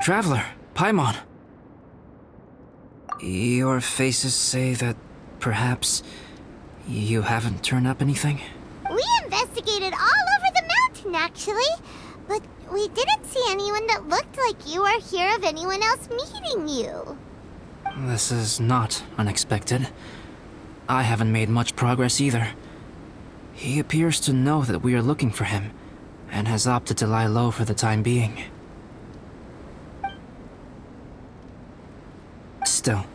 Traveler, Paimon. Your faces say that perhaps you haven't turned up anything? We investigated all over the mountain, actually. But we didn't see anyone that looked like you or hear of anyone else meeting you. This is not unexpected. I haven't made much progress either. He appears to know that we are looking for him, and has opted to lie low for the time being. Still,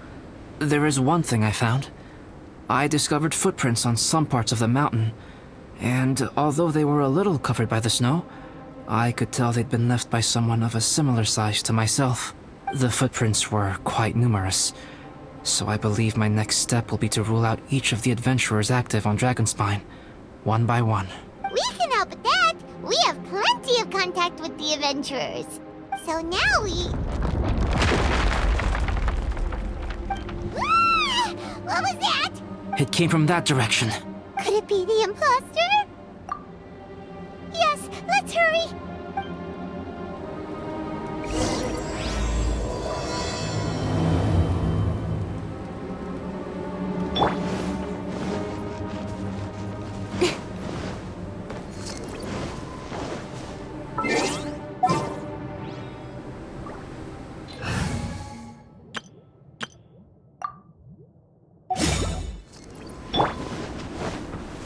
there is one thing I found. I discovered footprints on some parts of the mountain, and although they were a little covered by the snow, I could tell they'd been left by someone of a similar size to myself. The footprints were quite numerous, so I believe my next step will be to rule out each of the adventurers active on Dragonspine, one by one. We can help with that. We have plenty of contact with the adventurers. So now we... Ah! What was that? It came from that direction. Could it be the imposter? Yes, let's hurry.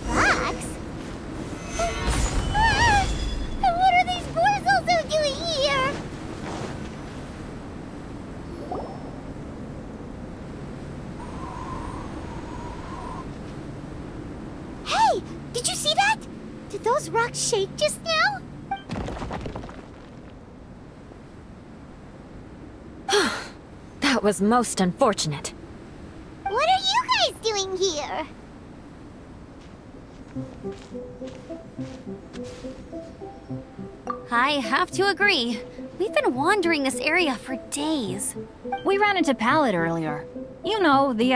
Fox? Ah! What are these boars also doing here? Hey! Did you see that? Did those rocks shake just now? That was most unfortunate. What are you guys doing here? I have to agree. We've been wandering this area for days. We ran into Pallet earlier. You know, the,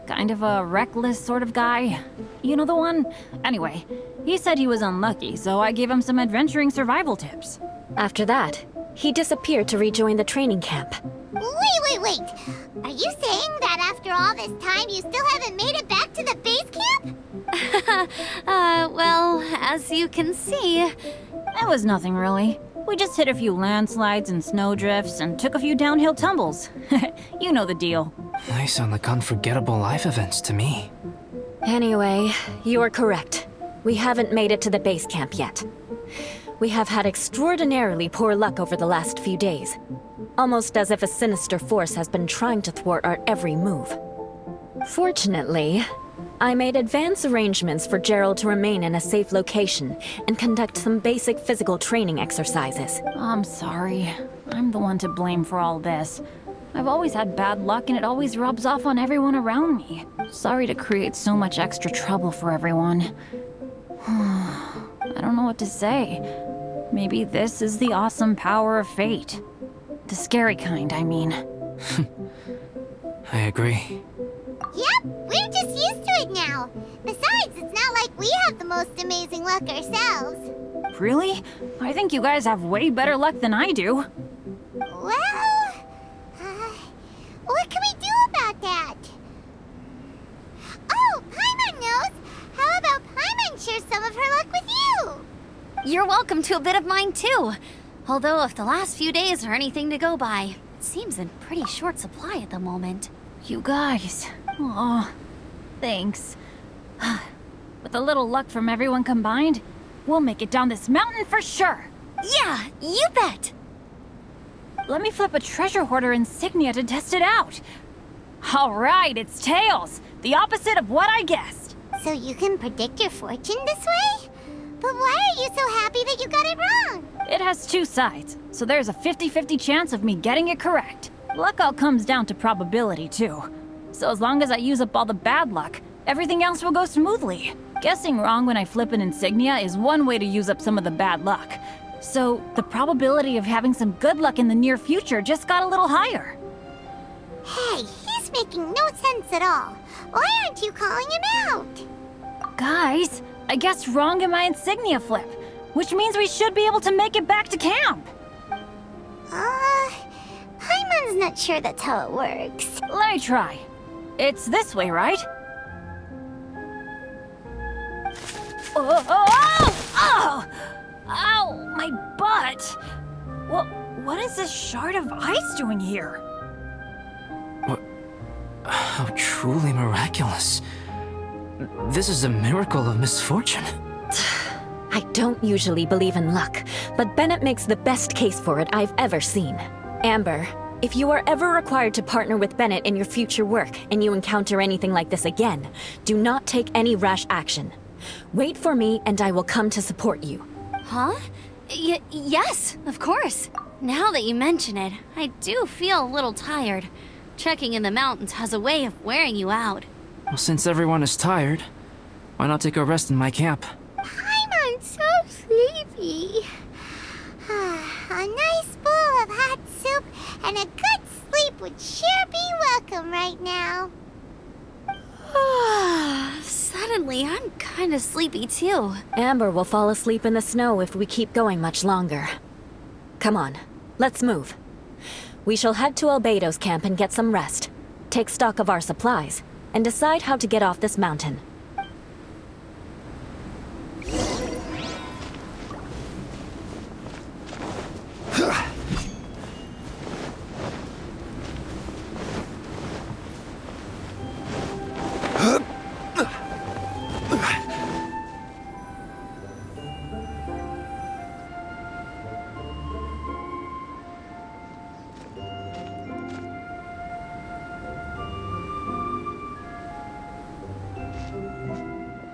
kind of a reckless sort of guy. You know the one? Anyway, he said he was unlucky, so I gave him some adventuring survival tips. After that, he disappeared to rejoin the training camp. Wait. Are you saying that after all this time you still haven't made it back to the base camp? Well, as you can see... It was nothing really. We just hit a few landslides and snowdrifts and took a few downhill tumbles. You know the deal. They sound like unforgettable life events to me. Anyway, you are correct. We haven't made it to the base camp yet. We have had extraordinarily poor luck over the last few days. Almost as if a sinister force has been trying to thwart our every move. Fortunately, I made advance arrangements for Gerald to remain in a safe location and conduct some basic physical training exercises. I'm sorry. I'm the one to blame for all this. I've always had bad luck and it always rubs off on everyone around me. Sorry to create so much extra trouble for everyone. I don't know what to say. Maybe this is the awesome power of fate. The scary kind, I mean. I agree. Yep, we're just used to it now. Besides, it's not like we have the most amazing luck ourselves. Really? I think you guys have way better luck than I do. Well, what can we do about that? Oh, Paimon knows! How about Paimon share some of her luck with you? You're welcome to a bit of mine, too. Although if the last few days are anything to go by, it seems in pretty short supply at the moment. You guys. Aw, thanks. With a little luck from everyone combined, we'll make it down this mountain for sure. Yeah, you bet! Let me flip a treasure hoarder insignia to test it out. All right, it's tails. The opposite of what I guessed. So you can predict your fortune this way? But why are you so happy that you got it wrong? It has two sides, so there's a 50-50 chance of me getting it correct. Luck all comes down to probability, too. So as long as I use up all the bad luck, everything else will go smoothly. Guessing wrong when I flip an insignia is one way to use up some of the bad luck. So the probability of having some good luck in the near future just got a little higher. Hey, he's making no sense at all. Why aren't you calling him out? Guys, I guessed wrong in my insignia flip, which means we should be able to make it back to camp. Paimon's not sure that's how it works. Let me try. It's this way, right? Oh, oh, oh! Oh! Ow! My butt! What is this shard of ice doing here? How truly miraculous. This is a miracle of misfortune. I don't usually believe in luck, but Bennett makes the best case for it I've ever seen. Amber, if you are ever required to partner with Bennett in your future work and you encounter anything like this again, do not take any rash action. Wait for me and I will come to support you. Huh? Yes, of course. Now that you mention it, I do feel a little tired. Trekking in the mountains has a way of wearing you out. Well, since everyone is tired, why not take a rest in my camp? Paimon's so sleepy. A nice bowl of hot soup and a good sleep would sure be welcome right now. Suddenly, I'm kind of sleepy too. Amber will fall asleep in the snow if we keep going much longer. Come on, let's move. We shall head to Albedo's camp and get some rest, take stock of our supplies, and decide how to get off this mountain.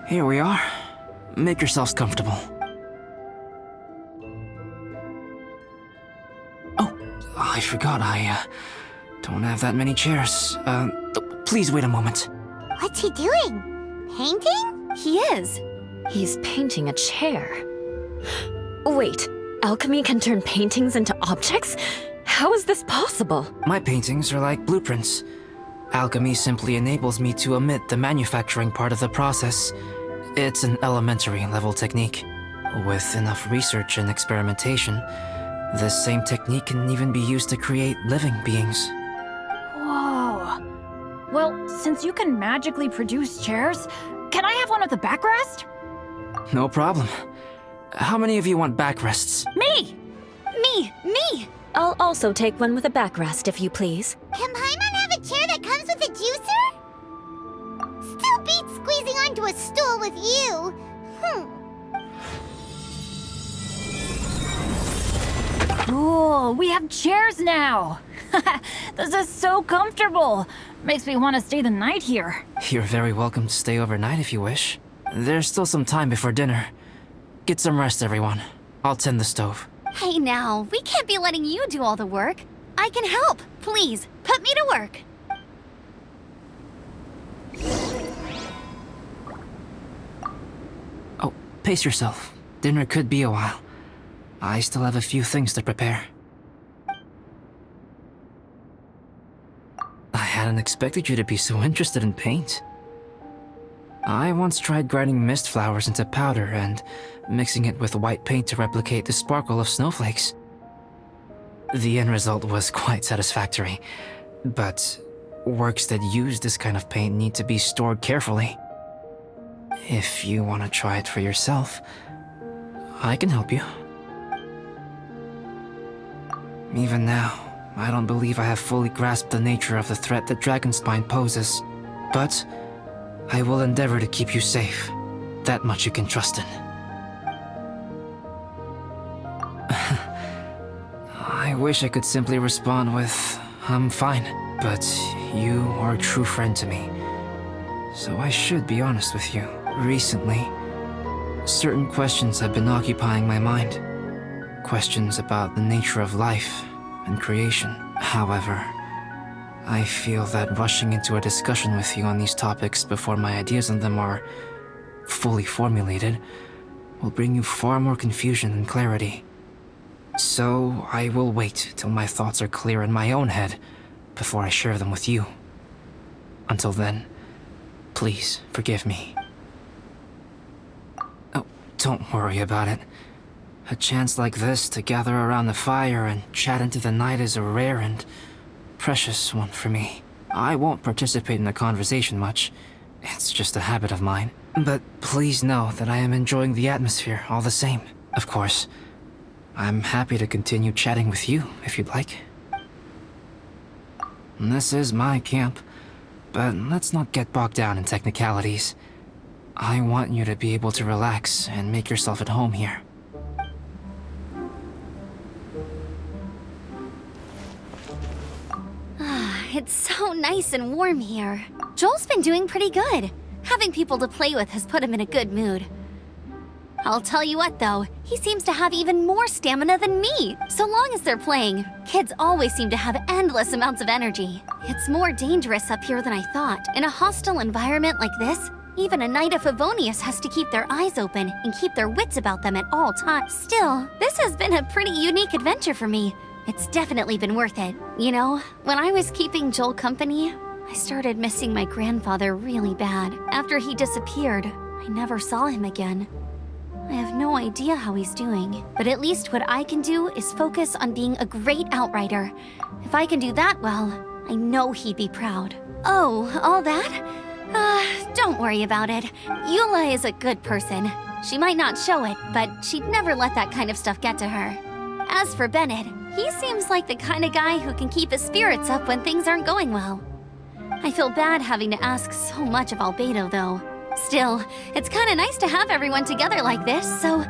Here we are. Make yourselves comfortable. Oh, I forgot I don't have that many chairs. Please wait a moment. What's he doing? Painting? He is. He's painting a chair. Wait, alchemy can turn paintings into objects? How is this possible? My paintings are like blueprints. Alchemy simply enables me to omit the manufacturing part of the process. It's an elementary level technique. With enough research and experimentation, this same technique can even be used to create living beings. Whoa. Well, since you can magically produce chairs, can I have one with a backrest? No problem. How many of you want backrests? Me! Me! I'll also take one with a backrest, if you please. Can Paimon have a chair that comes with a juicer? Still beats squeezing onto a stool with you. Cool, we have chairs now! This is so comfortable! Makes me want to stay the night here. You're very welcome to stay overnight if you wish. There's still some time before dinner. Get some rest, everyone. I'll tend the stove. Hey now, we can't be letting you do all the work. I can help. Please, put me to work. Oh, pace yourself. Dinner could be a while. I still have a few things to prepare. I hadn't expected you to be so interested in paint. I once tried grinding mist flowers into powder and mixing it with white paint to replicate the sparkle of snowflakes. The end result was quite satisfactory, but works that use this kind of paint need to be stored carefully. If you want to try it for yourself, I can help you. Even now, I don't believe I have fully grasped the nature of the threat that Dragonspine poses, but I will endeavor to keep you safe. That much you can trust in. I wish I could simply respond with, I'm fine, but you are a true friend to me. So I should be honest with you. Recently, certain questions have been occupying my mind. Questions about the nature of life and creation. However, I feel that rushing into a discussion with you on these topics before my ideas on them are fully formulated will bring you far more confusion than clarity. So I will wait till my thoughts are clear in my own head before I share them with you. Until then, please forgive me. Oh, don't worry about it. A chance like this to gather around the fire and chat into the night is a rare and precious one for me. I won't participate in the conversation much. It's just a habit of mine. But please know that I am enjoying the atmosphere all the same. Of course, I'm happy to continue chatting with you if you'd like. This is my camp, but let's not get bogged down in technicalities. I want you to be able to relax and make yourself at home here. It's so nice and warm here. Joel's been doing pretty good. Having people to play with has put him in a good mood. I'll tell you what though, he seems to have even more stamina than me. So long as they're playing, kids always seem to have endless amounts of energy. It's more dangerous up here than I thought. In a hostile environment like this, even a Knight of Favonius has to keep their eyes open and keep their wits about them at all times. Still, this has been a pretty unique adventure for me. It's definitely been worth it. You know, when I was keeping Joel company, I started missing my grandfather really bad. After he disappeared, I never saw him again. I have no idea how he's doing, but at least what I can do is focus on being a great outrider. If I can do that well, I know he'd be proud. Oh, all that? Don't worry about it. Eula is a good person. She might not show it, but she'd never let that kind of stuff get to her. As for Bennett, he seems like the kind of guy who can keep his spirits up when things aren't going well. I feel bad having to ask so much of Albedo, though. Still, it's kinda nice to have everyone together like this, so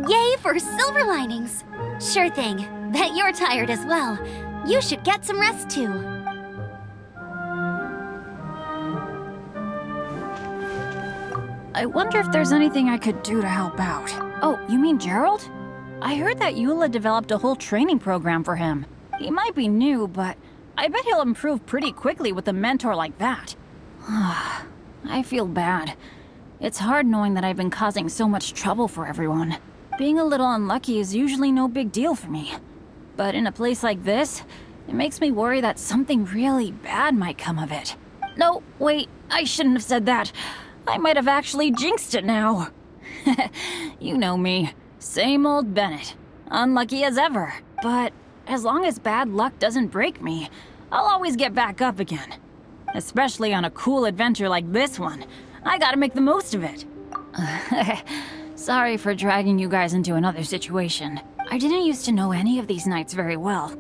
yay for silver linings! Sure thing. Bet you're tired as well. You should get some rest too. I wonder if there's anything I could do to help out. Oh, you mean Gerald? I heard that Eula developed a whole training program for him. He might be new, but I bet he'll improve pretty quickly with a mentor like that. I feel bad. It's hard knowing that I've been causing so much trouble for everyone. Being a little unlucky is usually no big deal for me. But in a place like this, it makes me worry that something really bad might come of it. No, wait, I shouldn't have said that. I might have actually jinxed it now. You know me. Same old Bennett. Unlucky as ever. But as long as bad luck doesn't break me, I'll always get back up again. Especially on a cool adventure like this one. I gotta make the most of it. Sorry for dragging you guys into another situation. I didn't used to know any of these knights very well,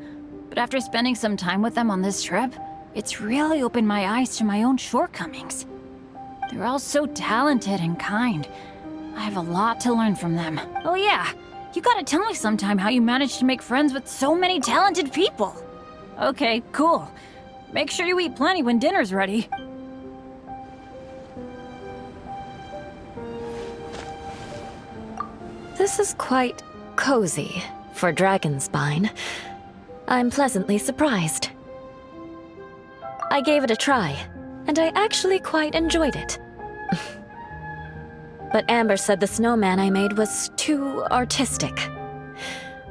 but after spending some time with them on this trip, it's really opened my eyes to my own shortcomings. They're all so talented and kind. I have a lot to learn from them. Oh yeah, you gotta tell me sometime how you managed to make friends with so many talented people. Okay, cool. Make sure you eat plenty when dinner's ready. This is quite cozy for Dragonspine. I'm pleasantly surprised. I gave it a try, and I actually quite enjoyed it. But Amber said the snowman I made was too artistic.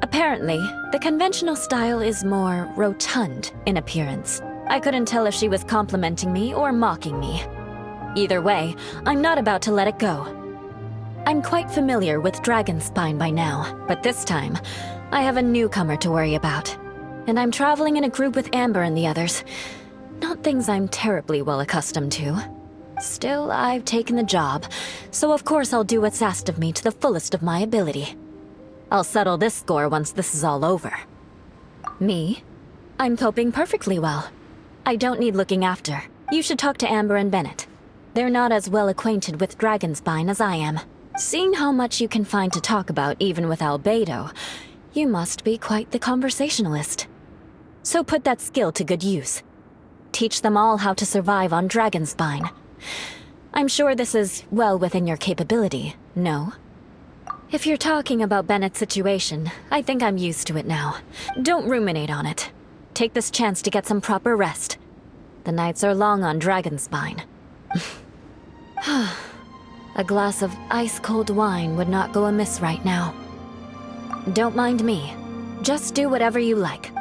Apparently, the conventional style is more rotund in appearance. I couldn't tell if she was complimenting me or mocking me. Either way, I'm not about to let it go. I'm quite familiar with Dragonspine by now, but this time, I have a newcomer to worry about. And I'm traveling in a group with Amber and the others. Not things I'm terribly well accustomed to. Still, I've taken the job, so of course I'll do what's asked of me to the fullest of my ability. I'll settle this score once this is all over. Me? I'm coping perfectly well. I don't need looking after. You should talk to Amber and Bennett. They're not as well acquainted with Dragonspine as I am. Seeing how much you can find to talk about even with Albedo, you must be quite the conversationalist. So put that skill to good use. Teach them all how to survive on Dragonspine. I'm sure this is well within your capability, no? If you're talking about Bennett's situation, I think I'm used to it now. Don't ruminate on it. Take this chance to get some proper rest. The nights are long on Dragonspine. A glass of ice-cold wine would not go amiss right now. Don't mind me. Just do whatever you like.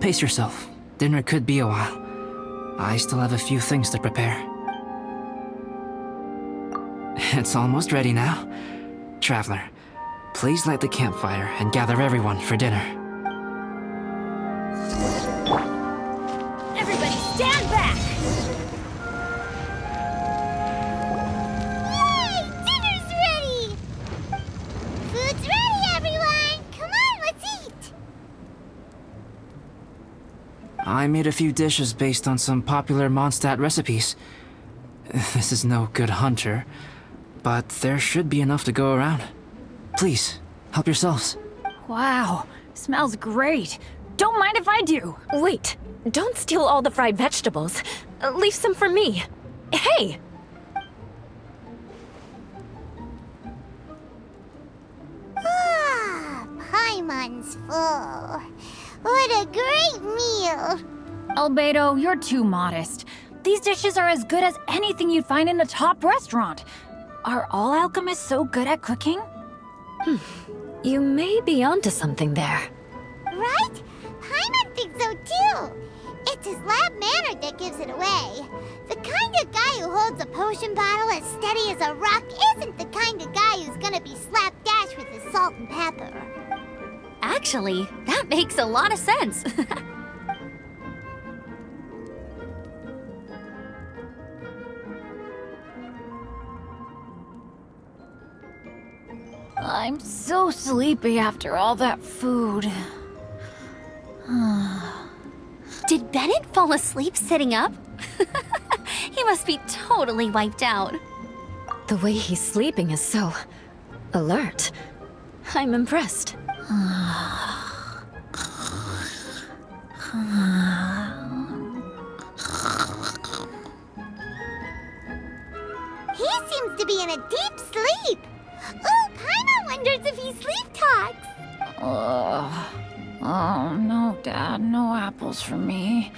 Pace yourself. Dinner could be a while. I still have a few things to prepare. It's almost ready now. Traveler, please light the campfire and gather everyone for dinner. Everybody stand back! Yay! Dinner's ready! Food's ready, everyone! Come on, let's eat! I made a few dishes based on some popular Mondstadt recipes. This is no good hunter, but there should be enough to go around. Please, help yourselves. Wow, smells great. Don't mind if I do. Wait, don't steal all the fried vegetables. Leave some for me. Hey! Ah, Paimon's full. What a great meal! Albedo, you're too modest. These dishes are as good as anything you'd find in a top restaurant. Are all alchemists so good at cooking? You may be onto something there. Right? Paimon thinks so too. It's his lab manner that gives it away. The kind of guy who holds a potion bottle as steady as a rock isn't the kind of guy who's gonna be slapdash with his salt and pepper. Actually, that makes a lot of sense. I'm so sleepy after all that food. Did Bennett fall asleep sitting up? He must be totally wiped out. The way he's sleeping is so alert. I'm impressed. He seems to be in a deep sleep. Oh, Paimon wonders if he sleep talks. Oh, no, Dad, no apples for me.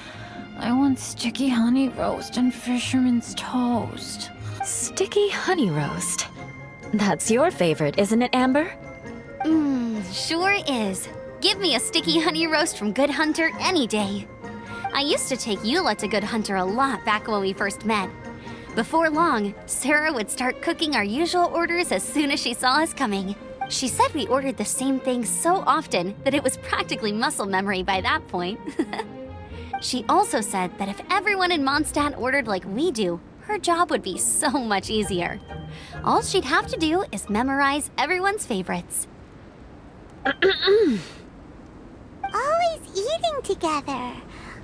I want sticky honey roast and fisherman's toast. Sticky honey roast. That's your favorite, isn't it, Amber? Sure is. Give me a sticky honey roast from Good Hunter any day. I used to take Eula to Good Hunter a lot back when we first met. Before long, Sarah would start cooking our usual orders as soon as she saw us coming. She said we ordered the same thing so often that it was practically muscle memory by that point. She also said that if everyone in Mondstadt ordered like we do, her job would be so much easier. All she'd have to do is memorize everyone's favorites. Always eating together.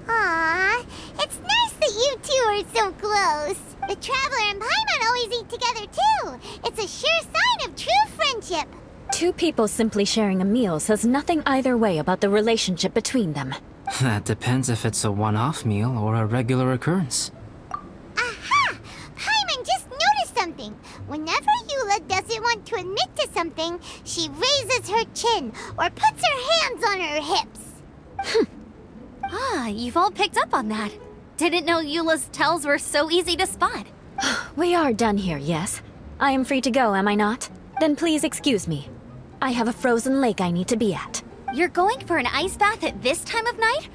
Aww, it's nice that you two are so close. The Traveler and Paimon always eat together too. It's a sure sign of true friendship. Two people simply sharing a meal says nothing either way about the relationship between them. That depends if it's a one-off meal or a regular occurrence. Aha! Paimon just noticed something. Whenever Eula doesn't want to admit to something, she raises her chin or puts her hands on her hips. Ah, you've all picked up on that. Didn't know Eula's tells were so easy to spot. We are done here, yes? I am free to go, am I not? Then please excuse me. I have a frozen lake I need to be at. You're going for an ice bath at this time of night?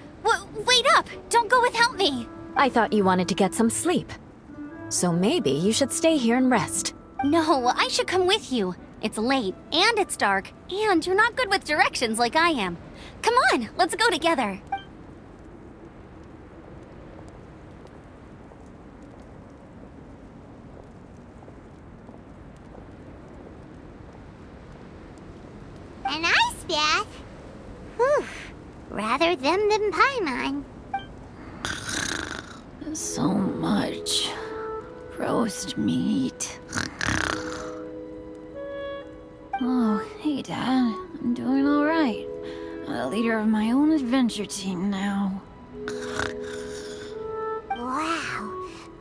Wait up! Don't go without me! I thought you wanted to get some sleep. So maybe you should stay here and rest. No, I should come with you. It's late, and it's dark, and you're not good with directions like I am. Come on, let's go together. An ice bath? Whew. Rather them than Paimon. So much roast meat. Oh, hey, Dad. I'm doing all right. I'm the leader of my own adventure team now. Wow.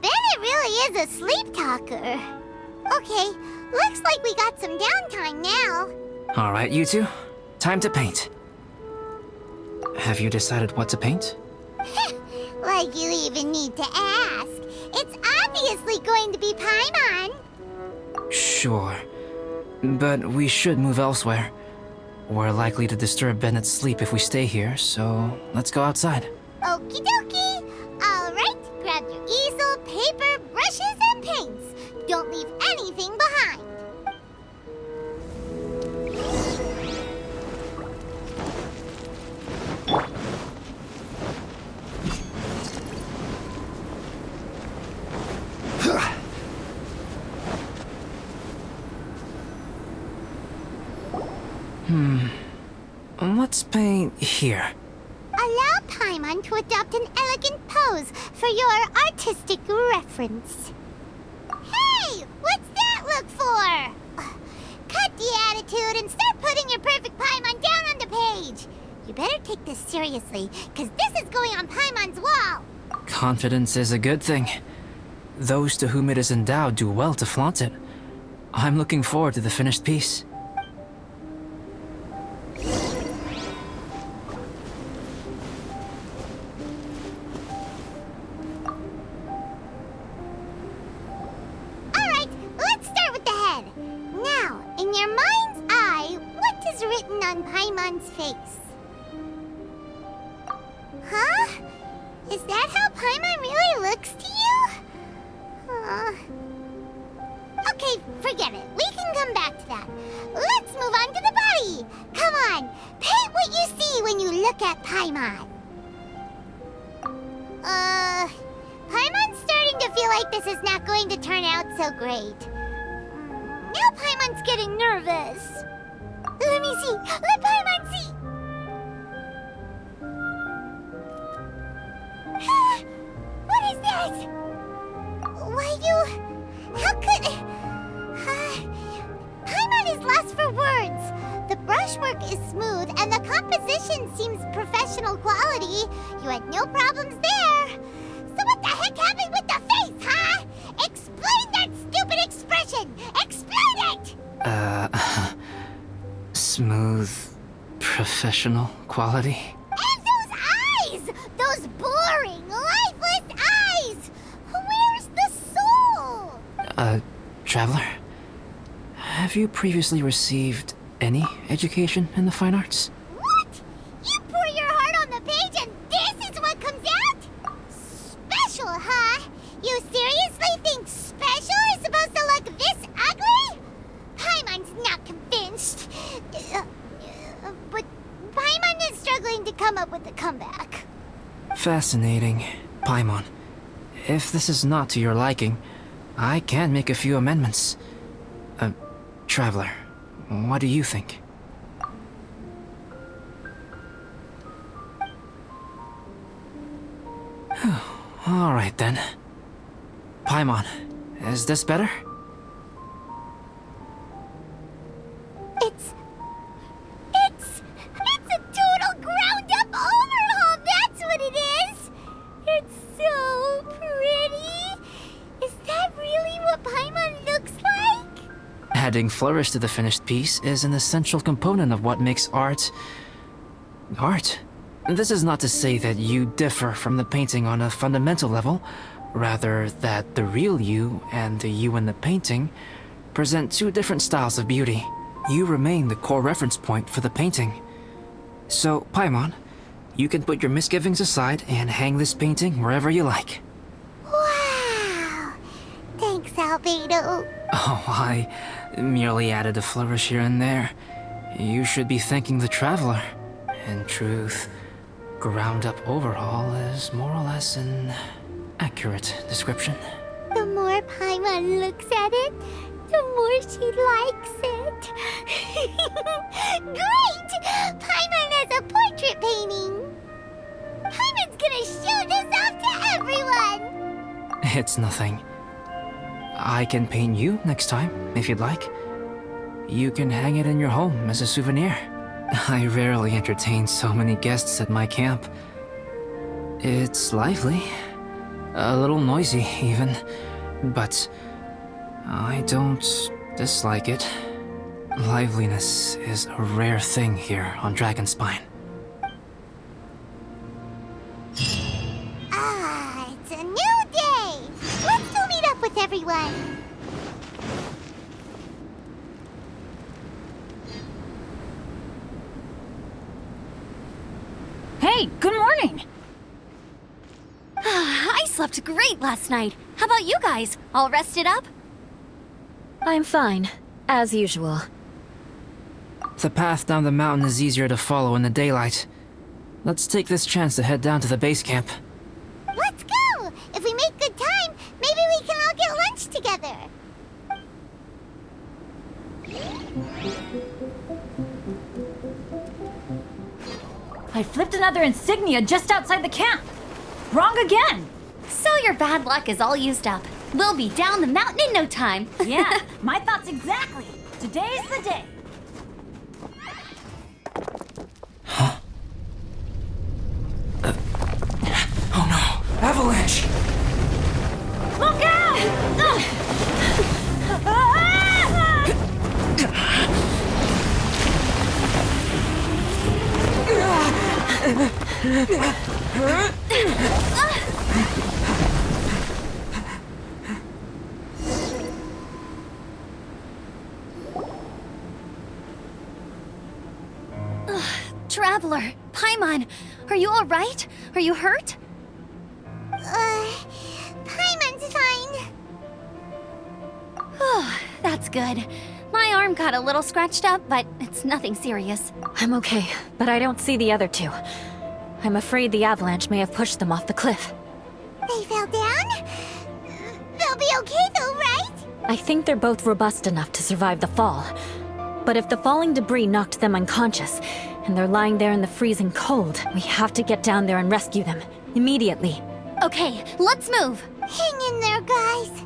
Bennett really is a sleep talker. Okay, looks like we got some downtime now. All right, you two. Time to paint. Have you decided what to paint? Like you even need to ask. It's obviously going to be Paimon. Sure. But we should move elsewhere. We're likely to disturb Bennett's sleep if we stay here, so let's go outside. Okie dokie. All right, grab your easel, paper, brushes, and paints. Don't leave anything behind. Let's paint here. Allow Paimon to adopt an elegant pose for your artistic reference. Hey, what's that look for? Cut the attitude and start putting your perfect Paimon down on the page. You better take this seriously, because this is going on Paimon's wall. Confidence is a good thing. Those to whom it is endowed do well to flaunt it. I'm looking forward to the finished piece. Alright, let's start with the head. Now, in your mind's eye, what is written on Paimon's face? Huh? Is that how Paimon really looks to you? Okay, forget it. We can come back to that. Let's move on to the body. Come on, paint what you see when you look at Paimon. Paimon's starting to feel like this is not going to turn out so great. Now Paimon's getting nervous. Let me see. Let Paimon see. What is that? Why you... How could... Paimon is lost for words. The brushwork is smooth and the composition seems professional quality. You had no problems there. So what the heck happened with the face, huh? Explain that stupid expression! Explain it! Smooth, professional quality. And those eyes! Those boring, lifeless eyes! Where's the soul? Traveler? Have you previously received any education in the fine arts? What? You pour your heart on the page and this is what comes out? Special, huh? You seriously think special is supposed to look this ugly? Paimon's not convinced. But Paimon is struggling to come up with a comeback. Fascinating. Paimon, if this is not to your liking, I can make a few amendments. Traveler, what do you think? All right then. Paimon, is this better? It's a total ground-up overhaul, that's what it is! It's so pretty! Is that really what Paimon looks like? Adding flourish to the finished piece is an essential component of what makes art... art. This is not to say that you differ from the painting on a fundamental level, rather that the real you and the you in the painting present two different styles of beauty. You remain the core reference point for the painting. So, Paimon, you can put your misgivings aside and hang this painting wherever you like. Wow! Thanks, Albedo. Oh, I merely added a flourish here and there. You should be thanking the Traveler. In truth, ground-up overhaul is more or less an accurate description. The more Paimon looks at it, the more she likes it. Great! Paimon has a portrait painting! Paimon's gonna show this off to everyone! It's nothing. I can paint you next time, if you'd like. You can hang it in your home as a souvenir. I rarely entertain so many guests at my camp. It's lively. A little noisy, even. But I don't dislike it. Liveliness is a rare thing here on Dragonspine. Ah, it's a new day! Let's go meet up with everyone! Hey, good morning! I slept great last night. How about you guys? All rested up? I'm fine, as usual. The path down the mountain is easier to follow in the daylight. Let's take this chance to head down to the base camp. Let's go! If we make good time, maybe we can all get lunch together. I flipped another insignia just outside the camp. Wrong again! So your bad luck is all used up. We'll be down the mountain in no time. Yeah, my thoughts exactly. Today's the day. Oh no! Avalanche! Look out! Traveler, Paimon, are you all right? Are you hurt? Paimon's fine. That's good. My arm got a little scratched up, but it's nothing serious. I'm okay, but I don't see the other two. I'm afraid the avalanche may have pushed them off the cliff. They fell down? They'll be okay though, right? I think they're both robust enough to survive the fall. But if the falling debris knocked them unconscious, and they're lying there in the freezing cold, we have to get down there and rescue them. Immediately. Okay, let's move. Hang in there, guys.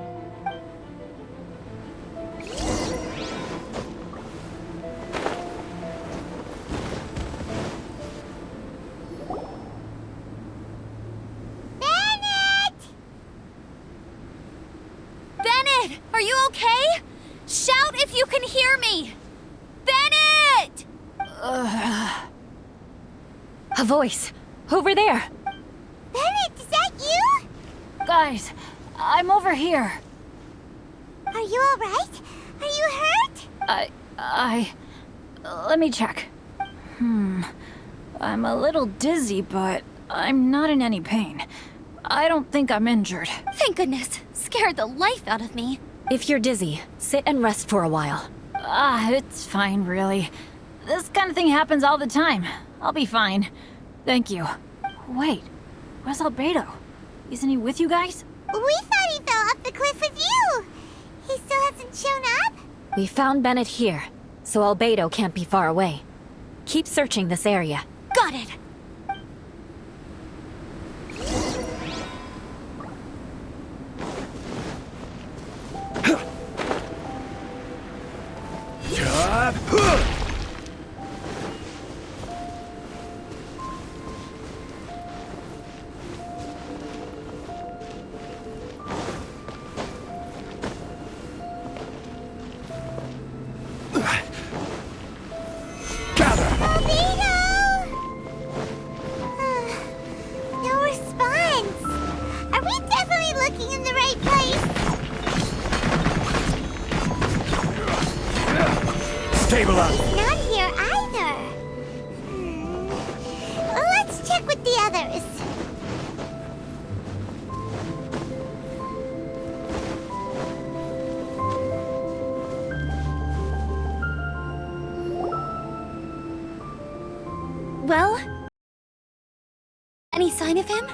Bennett! Bennett, are you okay? Shout if you can hear me. Bennett! A voice. Over there. Bennett, is that you? Guys, I'm over here. Are you alright? Are you hurt? Let me check. I'm a little dizzy, but I'm not in any pain. I don't think I'm injured. Thank goodness. Scared the life out of me. If you're dizzy, sit and rest for a while. It's fine, really. This kind of thing happens all the time. I'll be fine. Thank you. Wait, where's Albedo? Isn't he with you guys? We thought he fell off the cliff with you. He still hasn't shown up? We found Bennett here, so Albedo can't be far away. Keep searching this area. Got it. No response. Are we definitely looking in the right place? Stabilize! Not here either. Let's check with the others. Well? Any sign of him?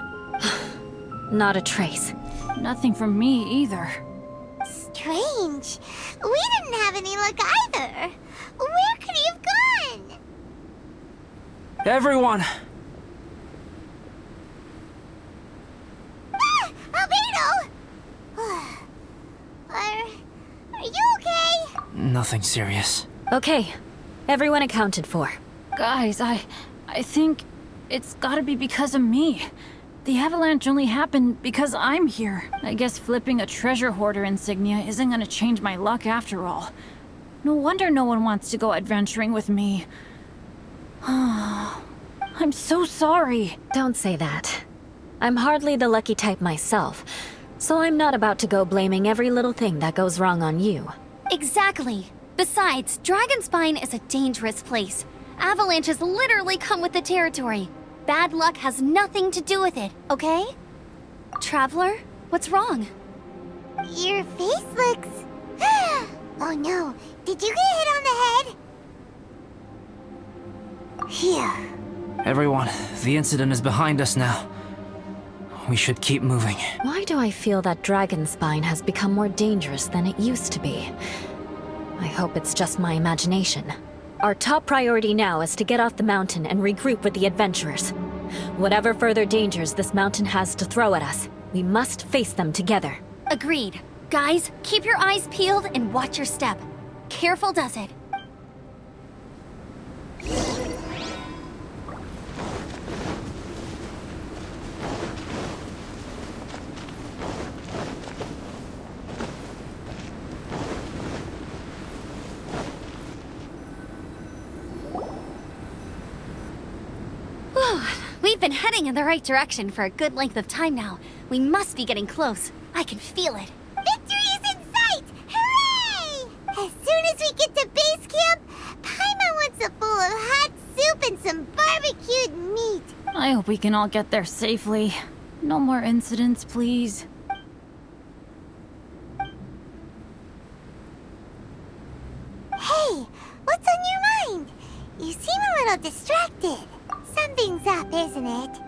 Not a trace. Nothing from me either. Strange. We didn't have any luck either. Where could he have gone? Everyone! Ah! Albedo! Are you okay? Nothing serious. Okay, everyone accounted for. Guys, I think it's gotta be because of me. The avalanche only happened because I'm here. I guess flipping a treasure hoarder insignia isn't gonna change my luck after all. No wonder no one wants to go adventuring with me. I'm so sorry. Don't say that. I'm hardly the lucky type myself, so I'm not about to go blaming every little thing that goes wrong on you. Exactly. Besides, Dragonspine is a dangerous place. Avalanches literally come with the territory. bad luck has nothing to do with it, okay? Traveler, what's wrong? Your face looks... Oh no, did you get hit on the head? Phew. Everyone, the incident is behind us now. We should keep moving. Why do I feel that Dragon Spine has become more dangerous than it used to be? I hope it's just my imagination. Our top priority now is to get off the mountain and regroup with the adventurers. Whatever further dangers this mountain has to throw at us, we must face them together. Agreed. Guys, keep your eyes peeled and watch your step. Careful does it. We've been heading in the right direction for a good length of time now. We must be getting close. I can feel it. Victory is in sight! Hooray! As soon as we get to base camp, Paimon wants a bowl of hot soup and some barbecued meat. I hope we can all get there safely. No more incidents, please. Hey, what's on your mind? You seem a little distracted. Something's up, isn't it?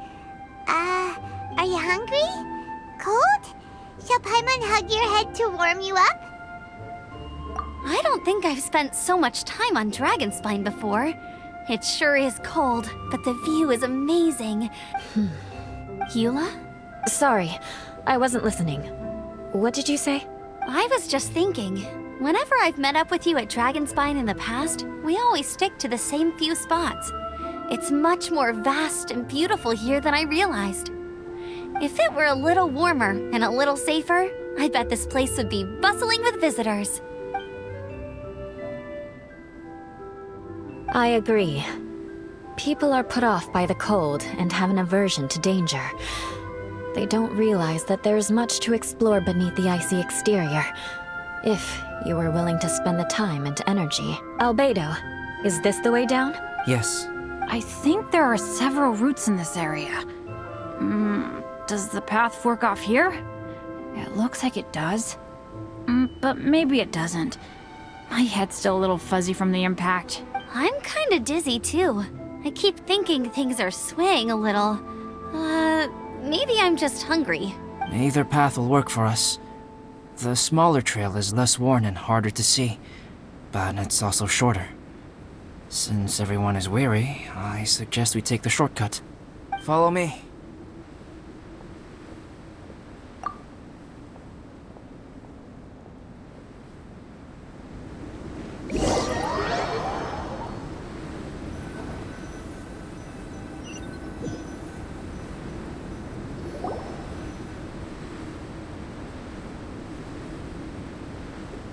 Are you hungry? Cold? Shall Paimon hug your head to warm you up? I don't think I've spent so much time on Dragonspine before. It sure is cold, but the view is amazing. Eula? Sorry, I wasn't listening. What did you say? I was just thinking, whenever I've met up with you at Dragonspine in the past, we always stick to the same few spots. It's much more vast and beautiful here than I realized. If it were a little warmer and a little safer, I bet this place would be bustling with visitors. I agree. People are put off by the cold and have an aversion to danger. They don't realize that there's much to explore beneath the icy exterior, if you were willing to spend the time and energy. Albedo, is this the way down? Yes. I think there are several routes in this area. Does the path fork off here? It looks like it does. But maybe it doesn't. My head's still a little fuzzy from the impact. I'm kinda dizzy too. I keep thinking things are swaying a little. Maybe I'm just hungry. Either path will work for us. The smaller trail is less worn and harder to see, but it's also shorter. Since everyone is weary, I suggest we take the shortcut. Follow me.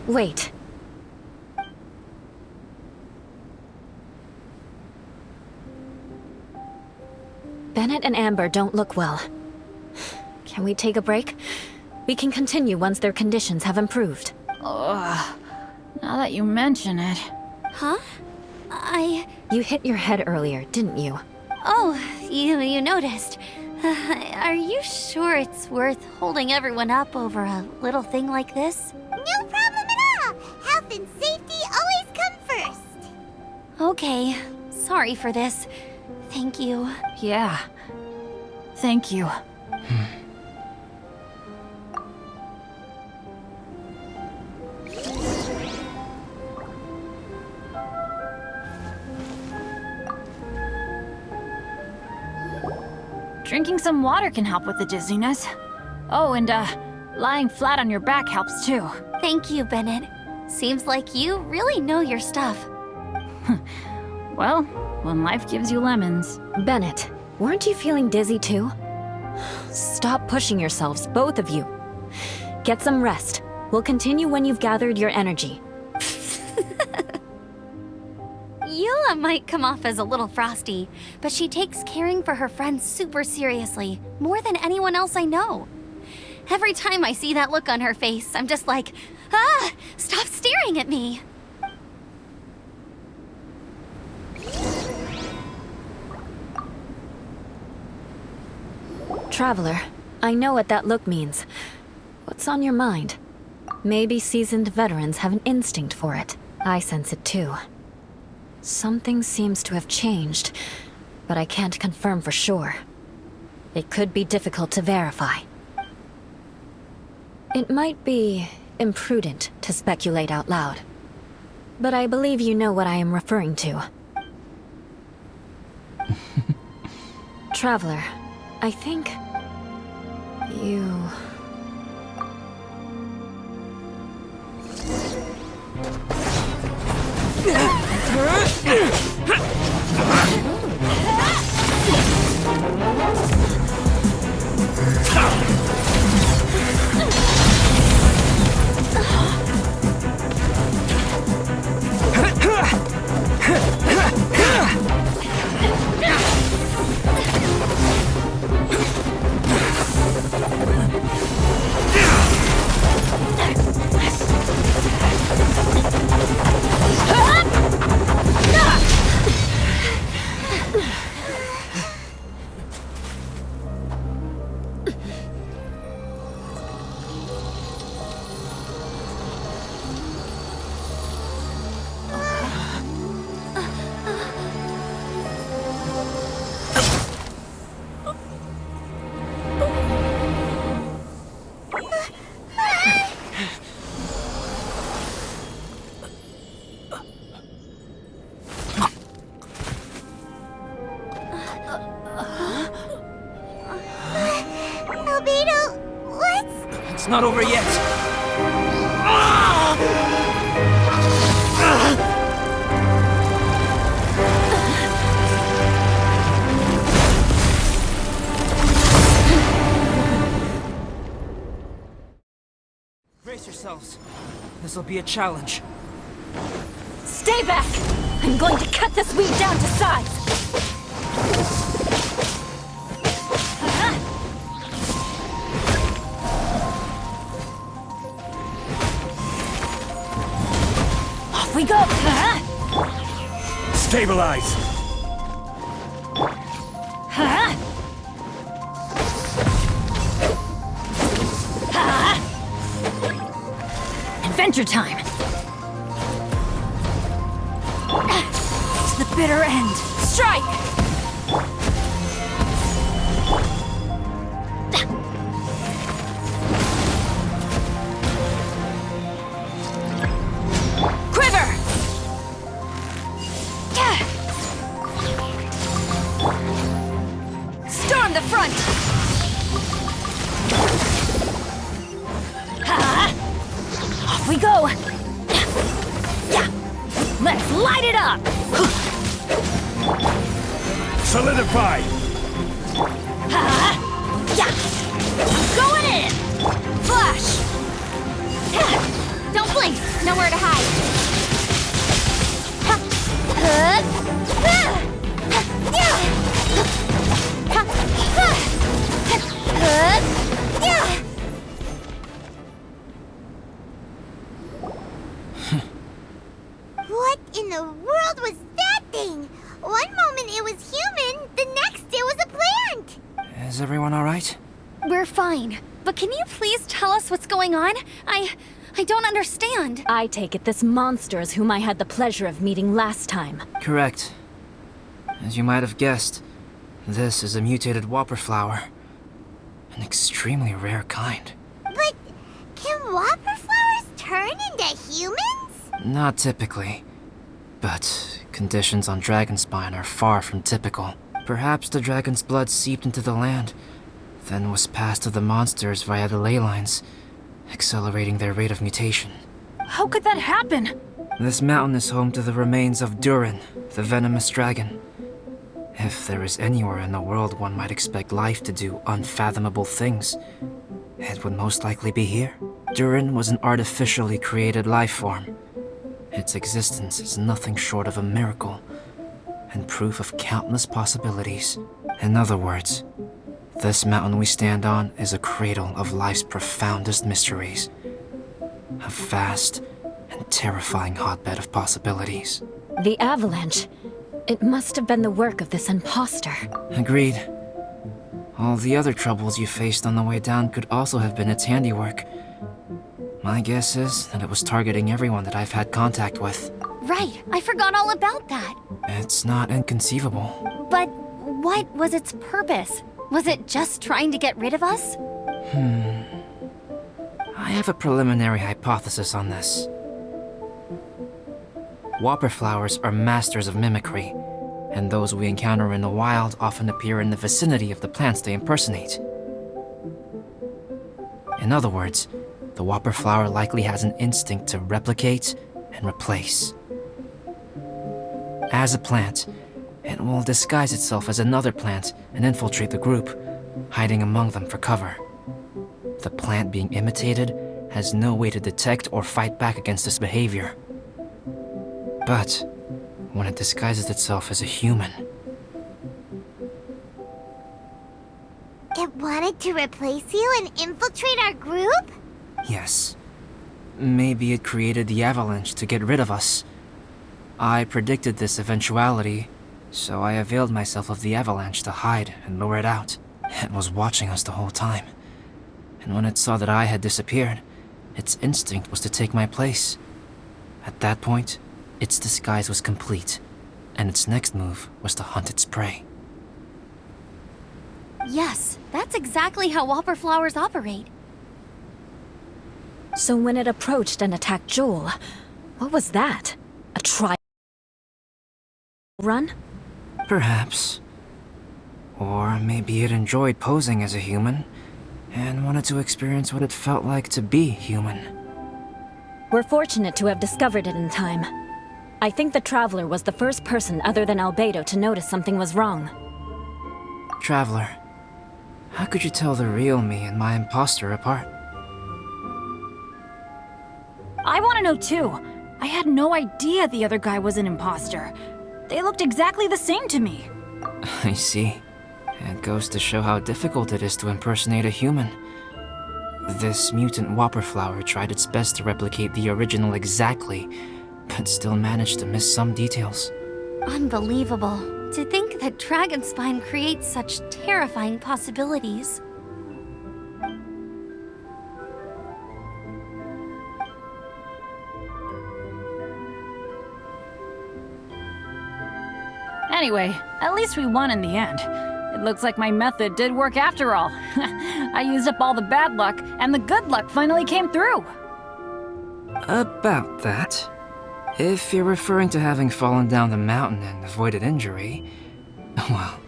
Wait. Bennett and Amber don't look well. Can we take a break? We can continue once their conditions have improved. Ugh. Now that you mention it. Huh? You hit your head earlier, didn't you? Oh, you noticed. Are you sure it's worth holding everyone up over a little thing like this? No problem at all! Health and safety always come first! Okay, sorry for this. Thank you. Yeah. Thank you. Drinking some water can help with the dizziness. Oh, and lying flat on your back helps too. Thank you, Bennett. Seems like you really know your stuff. Well, when life gives you lemons. Bennett, weren't you feeling dizzy too? Stop pushing yourselves, both of you. Get some rest. We'll continue when you've gathered your energy. Eula might come off as a little frosty, but she takes caring for her friends super seriously, more than anyone else I know. Every time I see that look on her face, I'm just like, ah, stop staring at me. Traveler, I know what that look means. What's on your mind? Maybe seasoned veterans have an instinct for it. I sense it too. Something seems to have changed, but I can't confirm for sure. It could be difficult to verify. It might be imprudent to speculate out loud, but I believe you know what I am referring to. Traveler, I think you... Albedo, what's... It's not over yet. Brace yourselves. This'll be a challenge. Stay back! I'm going to cut this weed down to size! Off we go! Stabilize! Adventure time! To the bitter end! Strike! Quiver! Storm the front! Off we go! Let's light it up! Solidify! Going in! Flash! Don't blink! Nowhere to hide! What in the world was that thing? One moment it was human, the next it was a plant! Is everyone alright? We're fine. But can you please tell us what's going on? I don't understand. I take it this monster is whom I had the pleasure of meeting last time. Correct. As you might have guessed, this is a mutated whopper flower. An extremely rare kind. But can whopper flowers turn into humans? Not typically. But conditions on Dragonspine are far from typical. Perhaps the dragon's blood seeped into the land, then was passed to the monsters via the ley lines, accelerating their rate of mutation. How could that happen? This mountain is home to the remains of Durin, the venomous dragon. If there is anywhere in the world one might expect life to do unfathomable things, it would most likely be here. Durin was an artificially created life form. Its existence is nothing short of a miracle, and proof of countless possibilities. In other words, this mountain we stand on is a cradle of life's profoundest mysteries. A vast and terrifying hotbed of possibilities. The avalanche. It must have been the work of this imposter. Agreed. All the other troubles you faced on the way down could also have been its handiwork. My guess is that it was targeting everyone that I've had contact with. Right, I forgot all about that. It's not inconceivable. But what was its purpose? Was it just trying to get rid of us? I have a preliminary hypothesis on this. Whopper flowers are masters of mimicry, and those we encounter in the wild often appear in the vicinity of the plants they impersonate. In other words, the whopper flower likely has an instinct to replicate and replace. As a plant, it will disguise itself as another plant and infiltrate the group, hiding among them for cover. The plant being imitated has no way to detect or fight back against this behavior. But when it disguises itself as a human, It wanted to replace you and infiltrate our group? yes, maybe it created the avalanche to get rid of us. I predicted this eventuality, so I availed myself of the avalanche to hide and lure it out. It was watching us the whole time, and when it saw that I had disappeared, its instinct was to take my place. At that point, its disguise was complete, and its next move was to hunt its prey. Yes, that's exactly how whopper flowers operate. So when it approached and attacked Joel, what was that? A trial run? Perhaps. Or maybe it enjoyed posing as a human, and wanted to experience what it felt like to be human. We're fortunate to have discovered it in time. I think the Traveler was the first person other than Albedo to notice something was wrong. Traveler, how could you tell the real me and my imposter apart? I want to know too. I had no idea the other guy was an imposter. They looked exactly the same to me. I see. It goes to show how difficult it is to impersonate a human. This mutant whopper flower tried its best to replicate the original exactly, but still managed to miss some details. Unbelievable. To think that Dragonspine creates such terrifying possibilities. Anyway, at least we won in the end. It looks like my method did work after all. I used up all the bad luck, and the good luck finally came through. About that, if you're referring to having fallen down the mountain and avoided injury, well,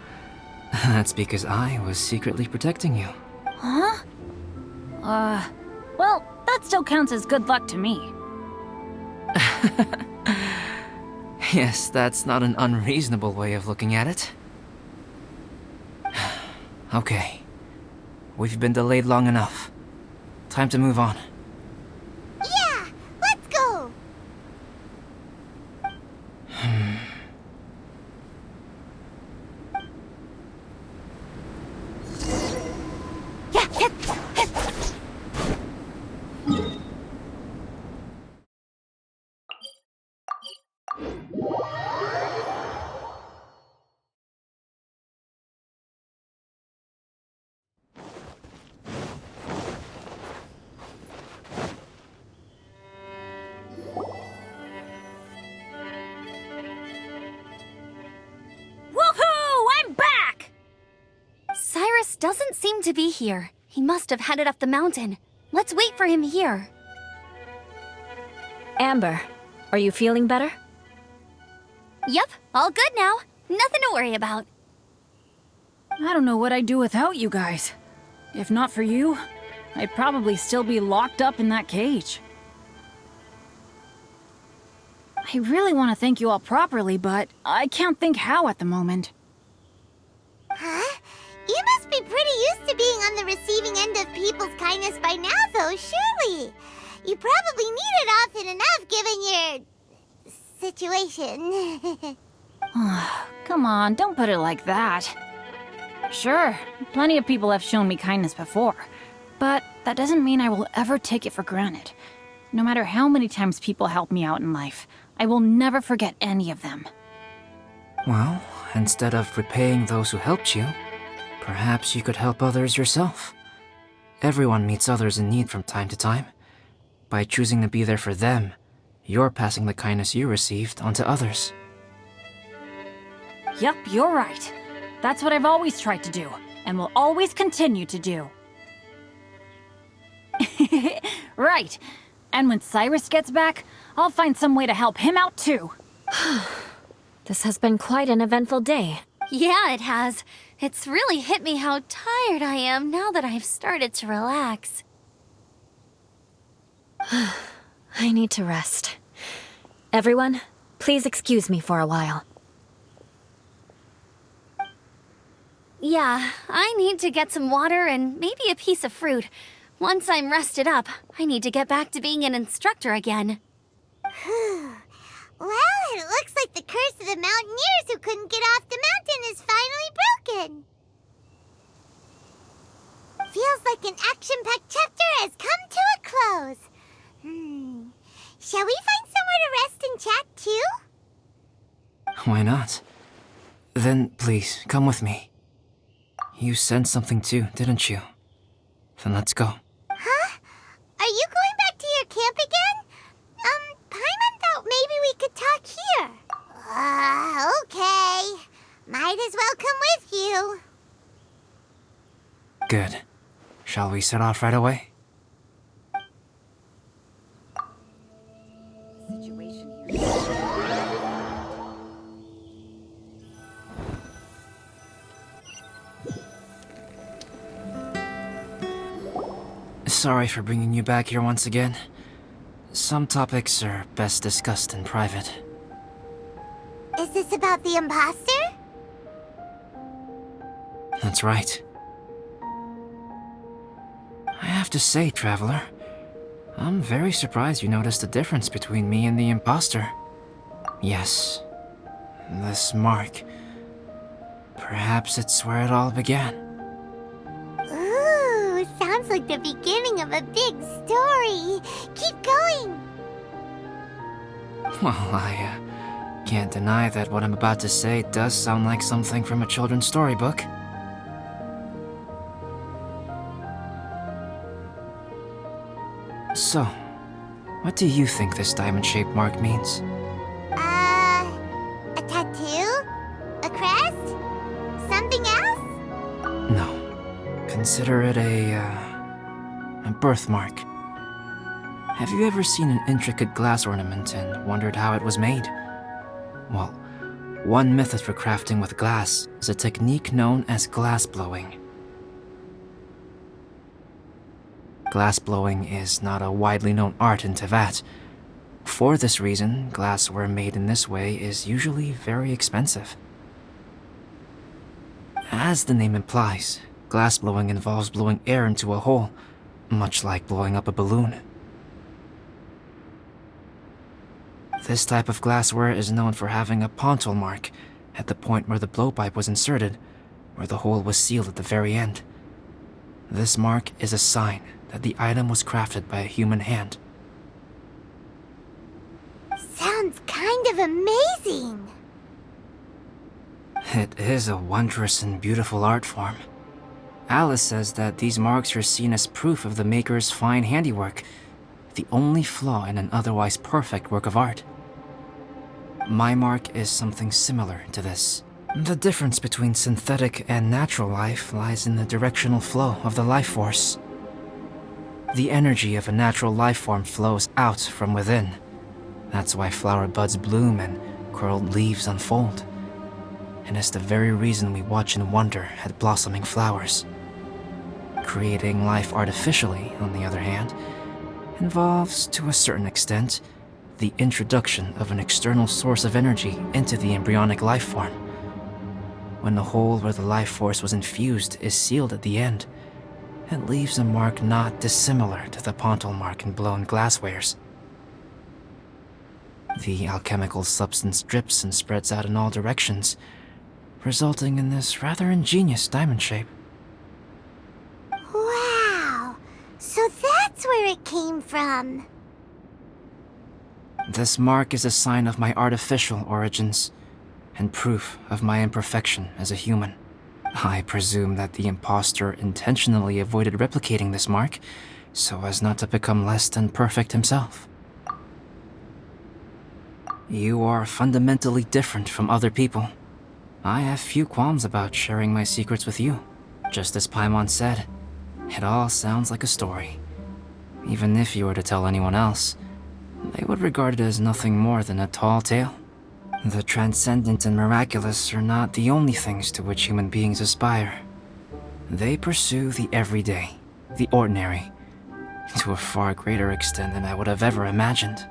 that's because I was secretly protecting you. Huh? Well, that still counts as good luck to me. Yes, that's not an unreasonable way of looking at it. Okay. We've been delayed long enough. Time to move on. Yeah, let's go! Woohoo! I'm back! Cyrus doesn't seem to be here. He must have headed up the mountain. Let's wait for him here. Amber, are you feeling better? Yep, all good now. Nothing to worry about. I don't know what I'd do without you guys. If not for you, I'd probably still be locked up in that cage. I really want to thank you all properly, but I can't think how at the moment. Huh? You must be pretty used to being on the receiving end of people's kindness by now, though, surely. You probably need it often enough given your situation. Come on, don't put it like that. Sure, plenty of people have shown me kindness before, but that doesn't mean I will ever take it for granted. No matter how many times people help me out in life, I will never forget any of them. Well, instead of repaying those who helped you, Perhaps you could help others yourself. Everyone meets others in need from time to time. By choosing to be there for them, you're passing the kindness you received onto others. Yep, you're right. That's what I've always tried to do, and will always continue to do. Right. And when Cyrus gets back, I'll find some way to help him out too. This has been quite an eventful day. Yeah, it has. It's really hit me how tired I am now that I've started to relax. I need to rest. Everyone, please excuse me for a while. Yeah, I need to get some water and maybe a piece of fruit. Once I'm rested up, I need to get back to being an instructor again. Well, it looks like the curse of the mountaineers who couldn't get off the mountain is finally broken. Feels like an action-packed chapter has come to a close. Shall we find somewhere to rest and chat too? Why not? Then please, come with me. You sensed something too, didn't you? Then let's go. Huh? Are you going back to your camp again? Paimon thought maybe we could talk here. Okay. Might as well come with you. Good. Shall we set off right away? Sorry for bringing you back here once again. Some topics are best discussed in private. Is this about the imposter? That's right. I have to say, Traveler, I'm very surprised you noticed the difference between me and the imposter. Yes, this mark. Perhaps it's where it all began. Ooh, sounds like the beginning of a big story. Keep going. Well, I can't deny that what I'm about to say does sound like something from a children's storybook. So, what do you think this diamond-shaped mark means? A tattoo? A crest? Something else? No. Consider it a birthmark. Have you ever seen an intricate glass ornament and wondered how it was made? Well, one method for crafting with glass is a technique known as glass blowing. Glass blowing is not a widely known art in Teyvat. For this reason, glassware made in this way is usually very expensive. As the name implies, glass blowing involves blowing air into a hole, much like blowing up a balloon. This type of glassware is known for having a pontil mark at the point where the blowpipe was inserted, where the hole was sealed at the very end. This mark is a sign that the item was crafted by a human hand. Sounds kind of amazing. It is a wondrous and beautiful art form. Alice says that these marks are seen as proof of the maker's fine handiwork, the only flaw in an otherwise perfect work of art. My mark is something similar to this. The difference between synthetic and natural life lies in the directional flow of the life force. The energy of a natural life form flows out from within. That's why flower buds bloom and curled leaves unfold. And it's the very reason we watch and wonder at blossoming flowers. Creating life artificially, on the other hand, involves, to a certain extent, the introduction of an external source of energy into the embryonic life form. When the hole where the life force was infused is sealed at the end, it leaves a mark not dissimilar to the pontil mark in blown glasswares. The alchemical substance drips and spreads out in all directions, resulting in this rather ingenious diamond shape. Wow, so that's where it came from. This mark is a sign of my artificial origins, and proof of my imperfection as a human. I presume that the imposter intentionally avoided replicating this mark so as not to become less than perfect himself. You are fundamentally different from other people. I have few qualms about sharing my secrets with you. Just as Paimon said, it all sounds like a story. Even if you were to tell anyone else, they would regard it as nothing more than a tall tale. The transcendent and miraculous are not the only things to which human beings aspire. They pursue the everyday, the ordinary, to a far greater extent than I would have ever imagined.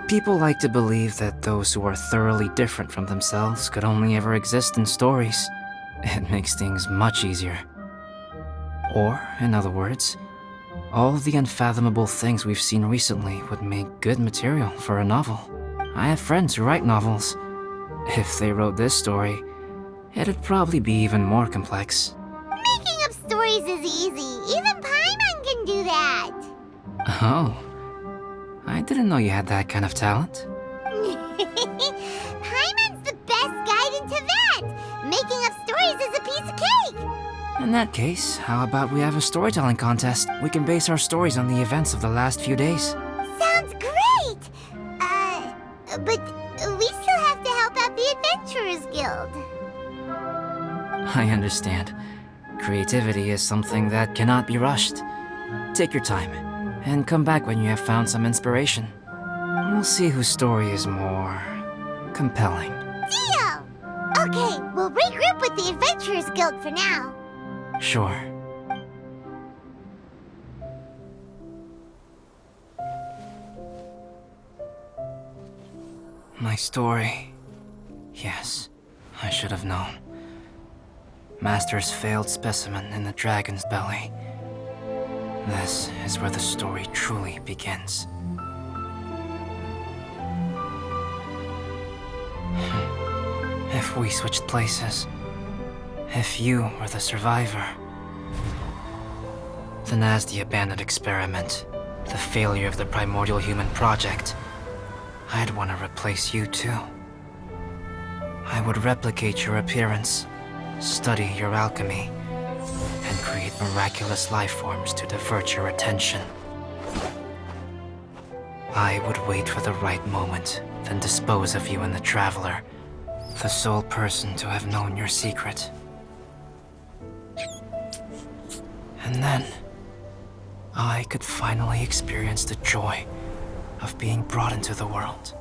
People like to believe that those who are thoroughly different from themselves could only ever exist in stories. It makes things much easier. Or, in other words, all the unfathomable things we've seen recently would make good material for a novel. I have friends who write novels. If they wrote this story, it'd probably be even more complex. Making up stories is easy. Even Paimon can do that. Oh, I didn't know you had that kind of talent. Paimon's the best guide into that. Making up stories is a piece of cake. In that case, how about we have a storytelling contest? We can base our stories on the events of the last few days. Sounds great. But we still have to help out the Adventurers Guild. I understand. Creativity is something that cannot be rushed. Take your time, and come back when you have found some inspiration. We'll see whose story is more compelling. Deal! Okay, we'll regroup with the Adventurers Guild for now. Sure. My story. Yes, I should have known. Master's failed specimen in the dragon's belly. This is where the story truly begins. If we switched places, if you were the survivor, then as the abandoned experiment, the failure of the primordial human project, I'd want to replace you too. I would replicate your appearance, study your alchemy, and create miraculous life forms to divert your attention. I would wait for the right moment, then dispose of you and the Traveler, the sole person to have known your secret. And then, I could finally experience the joy of being brought into the world.